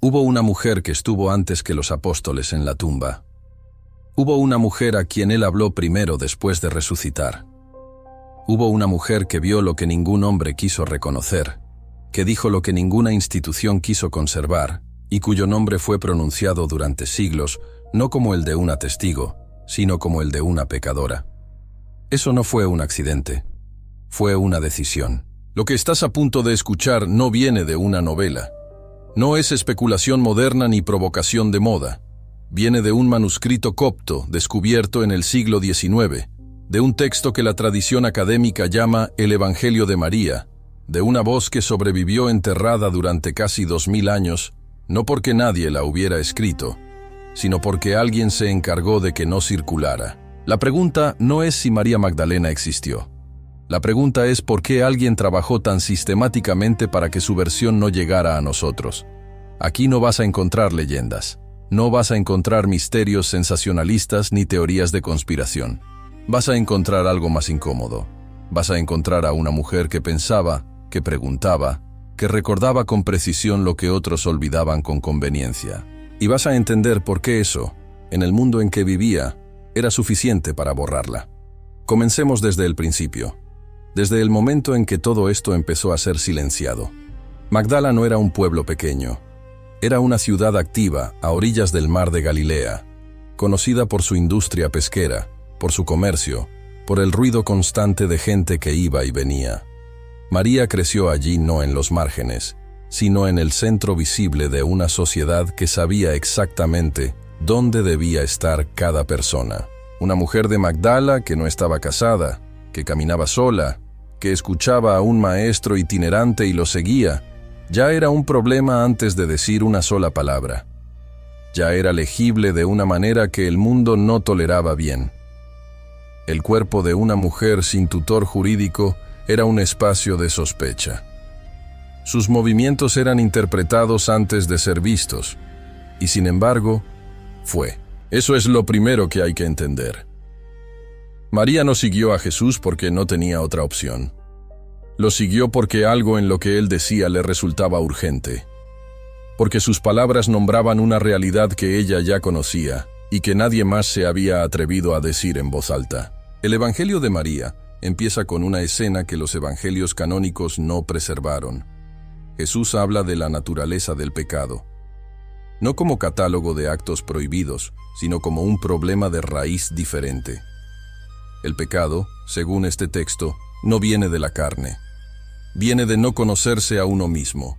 Hubo una mujer que estuvo antes que los apóstoles en la tumba. Hubo una mujer a quien él habló primero después de resucitar. Hubo una mujer que vio lo que ningún hombre quiso reconocer, que dijo lo que ninguna institución quiso conservar, y cuyo nombre fue pronunciado durante siglos, no como el de una testigo, sino como el de una pecadora. Eso no fue un accidente, fue una decisión. Lo que estás a punto de escuchar no viene de una novela. No es especulación moderna ni provocación de moda. Viene de un manuscrito copto descubierto en el siglo XIX, de un texto que la tradición académica llama el Evangelio de María, de una voz que sobrevivió enterrada durante casi 2000 años, no porque nadie la hubiera escrito, sino porque alguien se encargó de que no circulara. La pregunta no es si María Magdalena existió. La pregunta es por qué alguien trabajó tan sistemáticamente para que su versión no llegara a nosotros. Aquí no vas a encontrar leyendas, no vas a encontrar misterios sensacionalistas ni teorías de conspiración. Vas a encontrar algo más incómodo. Vas a encontrar a una mujer que pensaba, que preguntaba, que recordaba con precisión lo que otros olvidaban con conveniencia. Y vas a entender por qué eso, en el mundo en que vivía, era suficiente para borrarla. Comencemos desde el principio, desde el momento en que todo esto empezó a ser silenciado. Magdala no era un pueblo pequeño, era una ciudad activa a orillas del mar de Galilea, conocida por su industria pesquera, por su comercio, por el ruido constante de gente que iba y venía. María creció allí no en los márgenes, sino en el centro visible de una sociedad que sabía exactamente dónde debía estar cada persona. Una mujer de Magdala que no estaba casada, que caminaba sola, que escuchaba a un maestro itinerante y lo seguía, ya era un problema antes de decir una sola palabra. Ya era legible de una manera que el mundo no toleraba bien. El cuerpo de una mujer sin tutor jurídico era un espacio de sospecha. Sus movimientos eran interpretados antes de ser vistos, y sin embargo, fue. Eso es lo primero que hay que entender. María no siguió a Jesús porque no tenía otra opción. Lo siguió porque algo en lo que él decía le resultaba urgente. Porque sus palabras nombraban una realidad que ella ya conocía y que nadie más se había atrevido a decir en voz alta. El Evangelio de María empieza con una escena que los evangelios canónicos no preservaron. Jesús habla de la naturaleza del pecado, no como catálogo de actos prohibidos, sino como un problema de raíz diferente. El pecado, según este texto, no viene de la carne. Viene de no conocerse a uno mismo.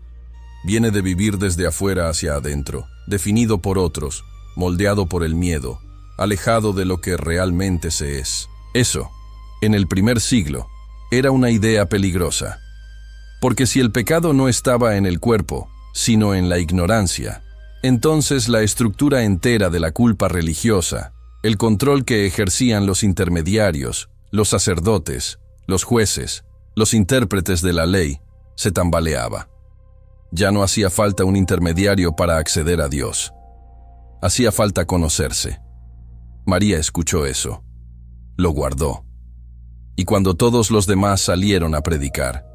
Viene de vivir desde afuera hacia adentro, definido por otros, moldeado por el miedo, alejado de lo que realmente se es. Eso, en el primer siglo, era una idea peligrosa. Porque si el pecado no estaba en el cuerpo, sino en la ignorancia, entonces la estructura entera de la culpa religiosa, el control que ejercían los intermediarios, los sacerdotes, los jueces, los intérpretes de la ley, se tambaleaba. Ya no hacía falta un intermediario para acceder a Dios. Hacía falta conocerse. María escuchó eso. Lo guardó. Y cuando todos los demás salieron a predicar,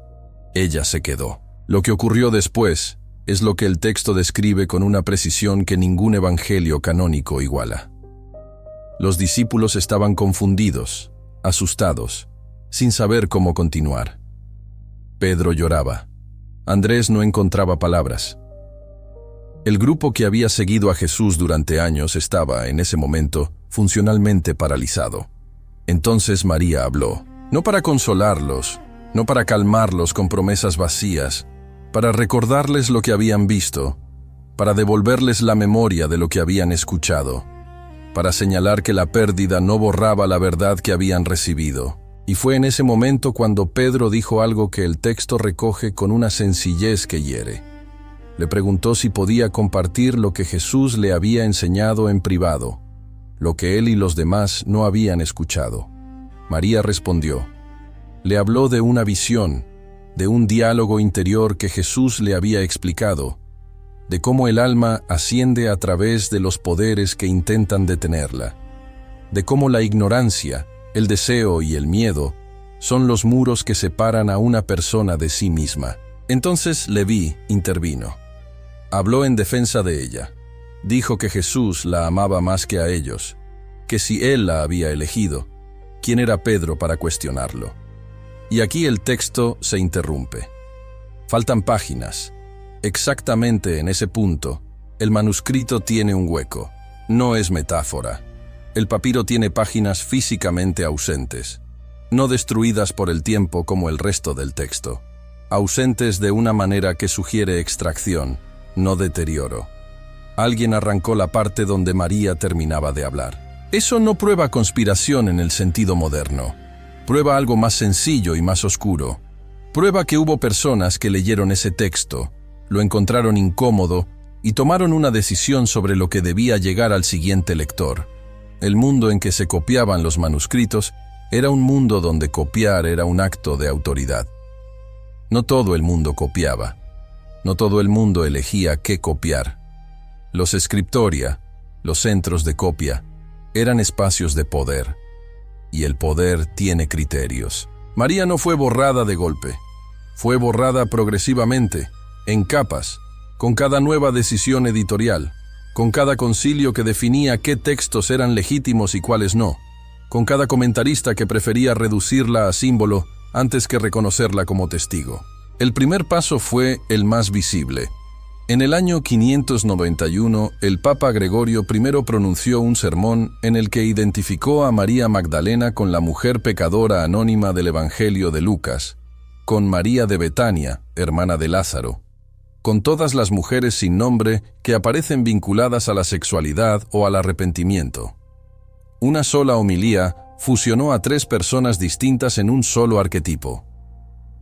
ella se quedó. Lo que ocurrió después es lo que el texto describe con una precisión que ningún evangelio canónico iguala. Los discípulos estaban confundidos, asustados, sin saber cómo continuar. Pedro lloraba. Andrés no encontraba palabras. El grupo que había seguido a Jesús durante años estaba, en ese momento, funcionalmente paralizado. Entonces María habló, no para consolarlos, no para calmarlos con promesas vacías, para recordarles lo que habían visto, para devolverles la memoria de lo que habían escuchado, para señalar que la pérdida no borraba la verdad que habían recibido. Y fue en ese momento cuando Pedro dijo algo que el texto recoge con una sencillez que hiere. Le preguntó si podía compartir lo que Jesús le había enseñado en privado, lo que él y los demás no habían escuchado. María respondió. Le habló de una visión, de un diálogo interior que Jesús le había explicado, de cómo el alma asciende a través de los poderes que intentan detenerla, de cómo la ignorancia, el deseo y el miedo son los muros que separan a una persona de sí misma. Entonces Leví intervino. Habló en defensa de ella. Dijo que Jesús la amaba más que a ellos, que si él la había elegido, ¿quién era Pedro para cuestionarlo? Y aquí el texto se interrumpe. Faltan páginas. Exactamente en ese punto, el manuscrito tiene un hueco. No es metáfora. El papiro tiene páginas físicamente ausentes, no destruidas por el tiempo como el resto del texto, ausentes de una manera que sugiere extracción, no deterioro. Alguien arrancó la parte donde María terminaba de hablar. Eso no prueba conspiración en el sentido moderno. Prueba algo más sencillo y más oscuro. Prueba que hubo personas que leyeron ese texto, lo encontraron incómodo y tomaron una decisión sobre lo que debía llegar al siguiente lector. El mundo en que se copiaban los manuscritos era un mundo donde copiar era un acto de autoridad. No todo el mundo copiaba. No todo el mundo elegía qué copiar. Los scriptoria, los centros de copia, eran espacios de poder. Y el poder tiene criterios. María no fue borrada de golpe. Fue borrada progresivamente, en capas, con cada nueva decisión editorial, con cada concilio que definía qué textos eran legítimos y cuáles no, con cada comentarista que prefería reducirla a símbolo antes que reconocerla como testigo. El primer paso fue el más visible. En el año 591, el Papa Gregorio I pronunció un sermón en el que identificó a María Magdalena con la mujer pecadora anónima del Evangelio de Lucas, con María de Betania, hermana de Lázaro, con todas las mujeres sin nombre que aparecen vinculadas a la sexualidad o al arrepentimiento. Una sola homilía fusionó a 3 personas distintas en un solo arquetipo: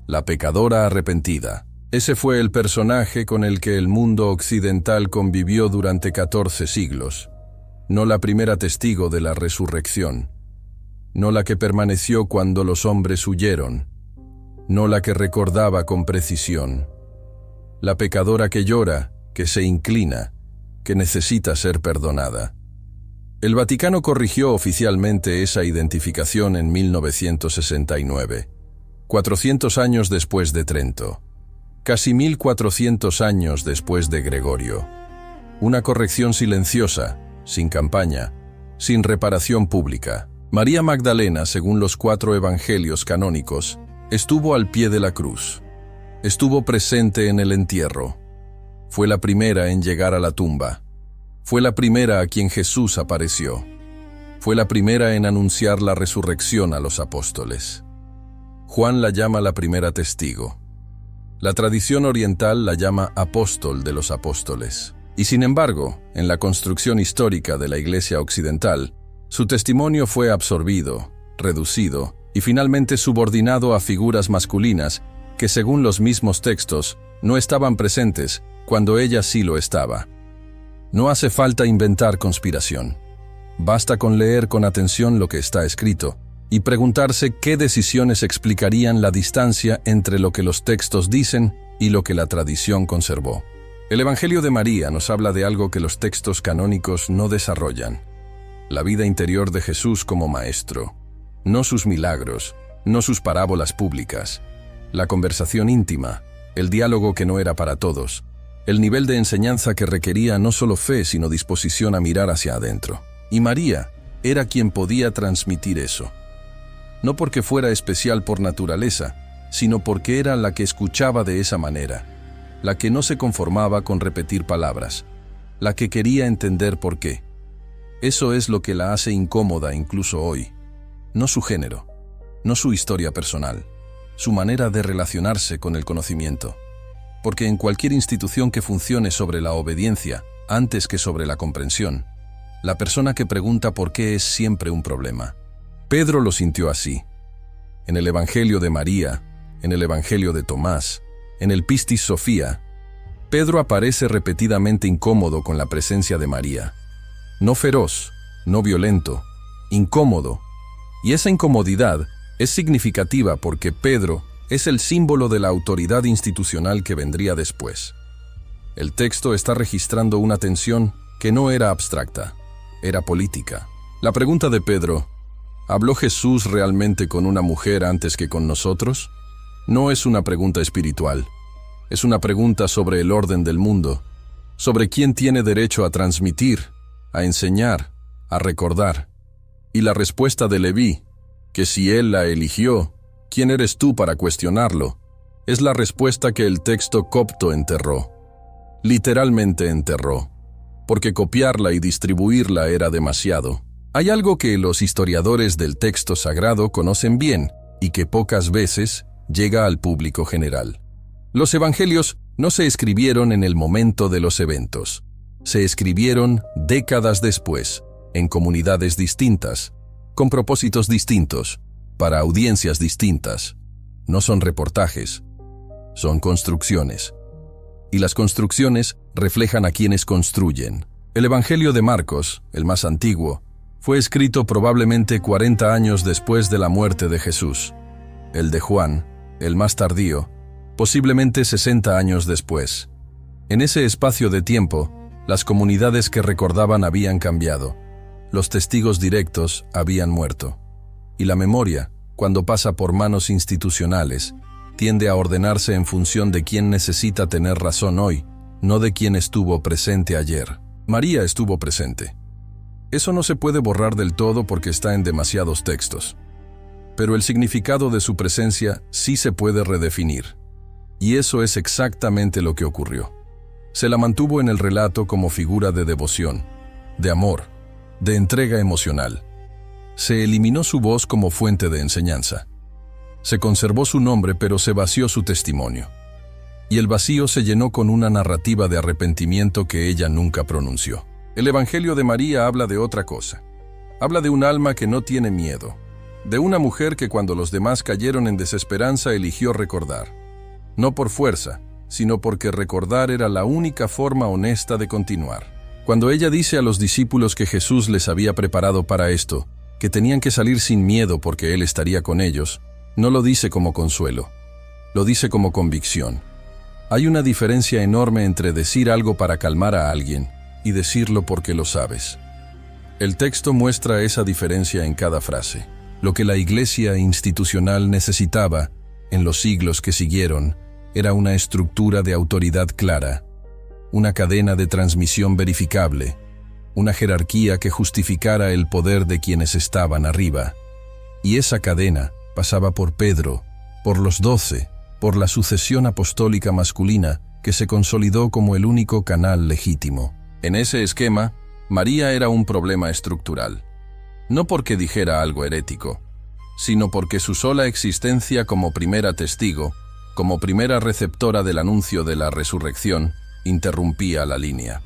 la pecadora arrepentida. Ese fue el personaje con el que el mundo occidental convivió durante 14 siglos, no la primera testigo de la resurrección, no la que permaneció cuando los hombres huyeron, no la que recordaba con precisión. La pecadora que llora, que se inclina, que necesita ser perdonada. El Vaticano corrigió oficialmente esa identificación en 1969, 400 años después de Trento, casi 1400 años después de Gregorio. Una corrección silenciosa, sin campaña, sin reparación pública. María Magdalena, según los 4 evangelios canónicos, estuvo al pie de la cruz. Estuvo presente en el entierro. Fue la primera en llegar a la tumba. Fue la primera a quien Jesús apareció. Fue la primera en anunciar la resurrección a los apóstoles. Juan la llama la primera testigo. La tradición oriental la llama apóstol de los apóstoles. Y sin embargo, en la construcción histórica de la Iglesia occidental, su testimonio fue absorbido, reducido y finalmente subordinado a figuras masculinas que, según los mismos textos, no estaban presentes cuando ella sí lo estaba. No hace falta inventar conspiración. Basta con leer con atención lo que está escrito y preguntarse qué decisiones explicarían la distancia entre lo que los textos dicen y lo que la tradición conservó. El Evangelio de María nos habla de algo que los textos canónicos no desarrollan: la vida interior de Jesús como maestro, no sus milagros, no sus parábolas públicas, la conversación íntima, el diálogo que no era para todos, el nivel de enseñanza que requería no solo fe sino disposición a mirar hacia adentro. Y María era quien podía transmitir eso. No porque fuera especial por naturaleza, sino porque era la que escuchaba de esa manera, la que no se conformaba con repetir palabras, la que quería entender por qué. Eso es lo que la hace incómoda incluso hoy. No su género, no su historia personal, su manera de relacionarse con el conocimiento. Porque en cualquier institución que funcione sobre la obediencia antes que sobre la comprensión, la persona que pregunta por qué es siempre un problema. Pedro lo sintió así. En el Evangelio de María, en el Evangelio de Tomás, en el Pistis Sofía, Pedro aparece repetidamente incómodo con la presencia de María. No feroz, no violento, incómodo. Y esa incomodidad es significativa porque Pedro es el símbolo de la autoridad institucional que vendría después. El texto está registrando una tensión que no era abstracta, era política. La pregunta de Pedro: ¿habló Jesús realmente con una mujer antes que con nosotros? No es una pregunta espiritual. Es una pregunta sobre el orden del mundo. sobre quién tiene derecho a transmitir, a enseñar, a recordar. Y la respuesta de Leví, que si él la eligió, ¿quién eres tú para cuestionarlo?, es la respuesta que el texto copto enterró. Literalmente enterró, porque copiarla y distribuirla era demasiado. Hay algo que los historiadores del texto sagrado conocen bien y que pocas veces llega al público general. Los evangelios no se escribieron en el momento de los eventos. Se escribieron décadas después, en comunidades distintas, con propósitos distintos, para audiencias distintas. No son reportajes, son construcciones. Y las construcciones reflejan a quienes construyen. El Evangelio de Marcos, el más antiguo, fue escrito probablemente 40 años después de la muerte de Jesús. El de Juan, el más tardío, posiblemente 60 años después. En ese espacio de tiempo, las comunidades que recordaban habían cambiado. Los testigos directos habían muerto. Y la memoria, cuando pasa por manos institucionales, tiende a ordenarse en función de quién necesita tener razón hoy, no de quién estuvo presente ayer. María estuvo presente. Eso no se puede borrar del todo porque está en demasiados textos. Pero el significado de su presencia sí se puede redefinir. Y eso es exactamente lo que ocurrió. Se la mantuvo en el relato como figura de devoción, de amor, de entrega emocional. Se eliminó su voz como fuente de enseñanza. Se conservó su nombre, pero se vació su testimonio. Y el vacío se llenó con una narrativa de arrepentimiento que ella nunca pronunció. El Evangelio de María habla de otra cosa. Habla de un alma que no tiene miedo, de una mujer que cuando los demás cayeron en desesperanza eligió recordar. No por fuerza, sino porque recordar era la única forma honesta de continuar. Cuando ella dice a los discípulos que Jesús les había preparado para esto, que tenían que salir sin miedo porque Él estaría con ellos, no lo dice como consuelo, lo dice como convicción. Hay una diferencia enorme entre decir algo para calmar a alguien y decirlo porque lo sabes. El texto muestra esa diferencia en cada frase. Lo que la iglesia institucional necesitaba, en los siglos que siguieron, era una estructura de autoridad clara, una cadena de transmisión verificable, una jerarquía que justificara el poder de quienes estaban arriba. Y esa cadena pasaba por Pedro, por los 12, por la sucesión apostólica masculina que se consolidó como el único canal legítimo. En ese esquema, María era un problema estructural. No porque dijera algo herético, sino porque su sola existencia como primera testigo, como primera receptora del anuncio de la resurrección, interrumpía la línea.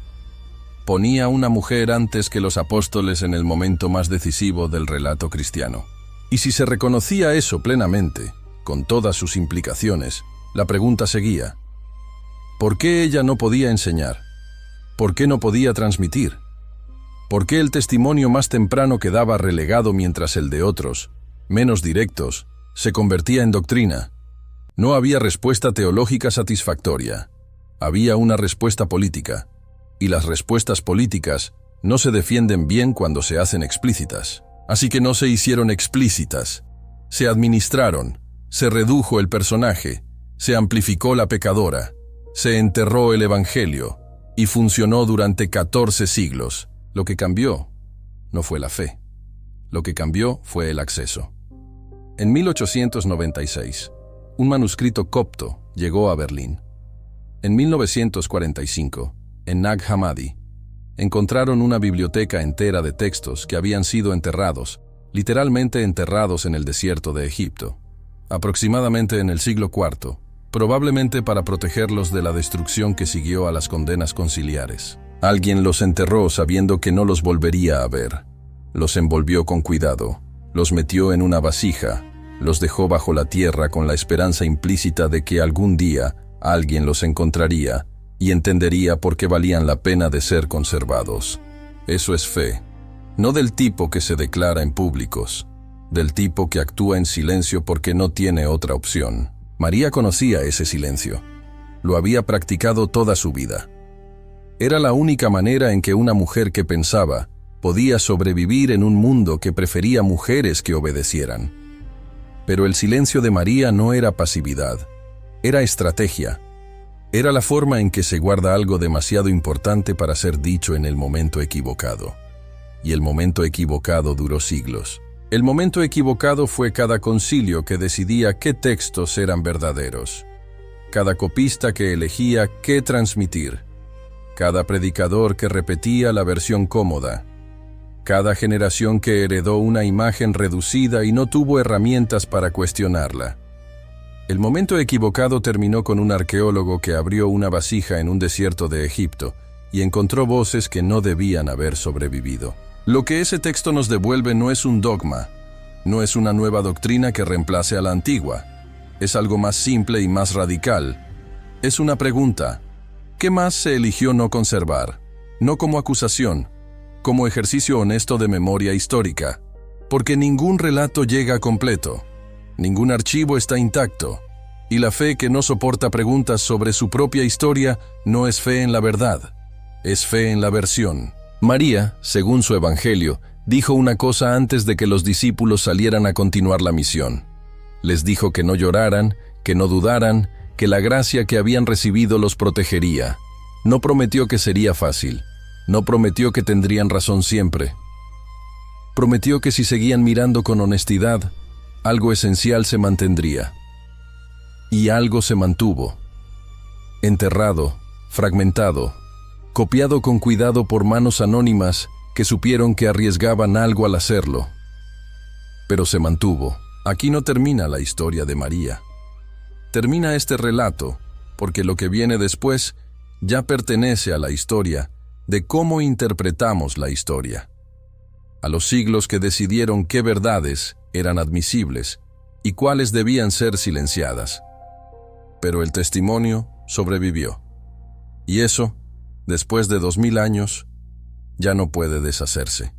Ponía una mujer antes que los apóstoles en el momento más decisivo del relato cristiano. Y si se reconocía eso plenamente, con todas sus implicaciones, la pregunta seguía: ¿por qué ella no podía enseñar? ¿Por qué no podía transmitir? ¿Por qué el testimonio más temprano quedaba relegado mientras el de otros, menos directos, se convertía en doctrina? No había respuesta teológica satisfactoria. Había una respuesta política. Y las respuestas políticas no se defienden bien cuando se hacen explícitas. Así que no se hicieron explícitas. Se administraron, se redujo el personaje, se amplificó la pecadora, se enterró el Evangelio y funcionó durante 14 siglos. Lo que cambió no fue la fe. Lo que cambió fue el acceso. En 1896, un manuscrito copto llegó a Berlín. En 1945, en Nag Hammadi, encontraron una biblioteca entera de textos que habían sido enterrados, literalmente enterrados en el desierto de Egipto, aproximadamente en el siglo IV, probablemente para protegerlos de la destrucción que siguió a las condenas conciliares. Alguien los enterró sabiendo que no los volvería a ver. Los envolvió con cuidado, los metió en una vasija, los dejó bajo la tierra con la esperanza implícita de que algún día alguien los encontraría y entendería por qué valían la pena de ser conservados. Eso es fe, no del tipo que se declara en públicos, del tipo que actúa en silencio porque no tiene otra opción. María conocía ese silencio. Lo había practicado toda su vida. Era la única manera en que una mujer que pensaba podía sobrevivir en un mundo que prefería mujeres que obedecieran. Pero el silencio de María no era pasividad, era estrategia. Era la forma en que se guarda algo demasiado importante para ser dicho en el momento equivocado. Y el momento equivocado duró siglos. El momento equivocado fue cada concilio que decidía qué textos eran verdaderos, cada copista que elegía qué transmitir, cada predicador que repetía la versión cómoda, cada generación que heredó una imagen reducida y no tuvo herramientas para cuestionarla. El momento equivocado terminó con un arqueólogo que abrió una vasija en un desierto de Egipto y encontró voces que no debían haber sobrevivido. Lo que ese texto nos devuelve no es un dogma, no es una nueva doctrina que reemplace a la antigua. Es algo más simple y más radical. Es una pregunta. ¿Qué más se eligió no conservar? No como acusación, como ejercicio honesto de memoria histórica. Porque ningún relato llega completo, ningún archivo está intacto, y la fe que no soporta preguntas sobre su propia historia no es fe en la verdad, es fe en la versión. María, según su evangelio, dijo una cosa antes de que los discípulos salieran a continuar la misión. Les dijo que no lloraran, que no dudaran, que la gracia que habían recibido los protegería. No prometió que sería fácil, no prometió que tendrían razón siempre. Prometió que si seguían mirando con honestidad, algo esencial se mantendría. Y algo se mantuvo. Enterrado, fragmentado, copiado con cuidado por manos anónimas que supieron que arriesgaban algo al hacerlo. Pero se mantuvo. Aquí no termina la historia de María. Termina este relato, porque lo que viene después ya pertenece a la historia de cómo interpretamos la historia. A los siglos que decidieron qué verdades eran admisibles y cuáles debían ser silenciadas. Pero el testimonio sobrevivió. Y eso, después de 2000 años, ya no puede deshacerse.